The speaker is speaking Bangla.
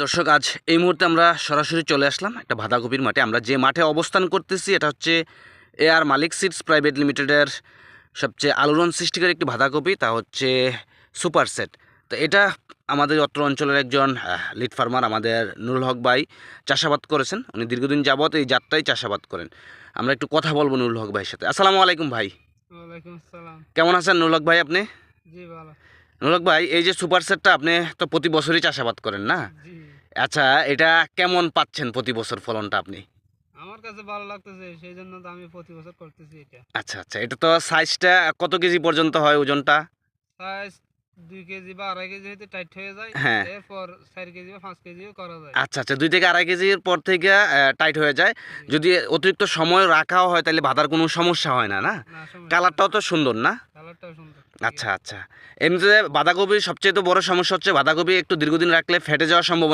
দর্শক, আজ এই মুহূর্তে আমরা সরাসরি চলে আসলাম একটা বাঁধাকপির মাঠে। আমরা যে মাঠে অবস্থান করতেছি এটা হচ্ছে AR মালিক সিডস প্রাইভেট লিমিটেডের সবচেয়ে আলোড়ন সৃষ্টিকারী একটি বাঁধাকপি, তা হচ্ছে সুপার সেট। তো এটা আমাদের অত্র অঞ্চলের একজন লিড ফার্মার আমাদের নুরুল হক ভাই চাষাবাদ করেছেন। উনি দীর্ঘদিন যাবত এই জাতটাই চাষাবাদ করেন। আমরা একটু কথা বলবো নুরুল হক ভাইয়ের সাথে। আসসালামু আলাইকুম ভাই। ওয়ালাইকুম আসসালাম। কেমন আছেন নুরুল হক ভাই আপনি? জি ভালো। নুরুল হক ভাই, এই যে সুপার সেটটা আপনি তো প্রতি বছরই চাষাবাদ করেন না? জি। আচ্ছা, এটা কেমন পাচ্ছেন প্রতি বছর ফলনটা আপনি? আমার কাছে ভালো লাগতেছে, সেই জন্য তো আমি প্রতি বছর করতেছি এটা। আচ্ছা আচ্ছা, এটা তো সাইজটা কত কেজি পর্যন্ত হয় ওজনটা? সাইজ 2 কেজি বা 2.5 কেজি হইতে টাইট হয়ে যায়। হ্যাঁ। এরপর 4 কেজি বা 5 কেজিও করা যায়। আচ্ছা আচ্ছা, 2 থেকে আড়াই কেজির পর থেকে টাইট হয়ে যায়। জি। যদি অতিরিক্ত সময় রাখাও হয় তাহলে বাঁধার কোনো সমস্যা হয় না, না? না সমস্যা কালারটাও তো সুন্দর, না? কালারটাও সুন্দর। আচ্ছা আচ্ছা। এমনিতে বাঁধাকপির সবচেয়ে তো বড় সমস্যা হচ্ছে বাঁধাকপি একটু দীর্ঘদিন রাখলে ফেটে যাওয়ার সম্ভাবনা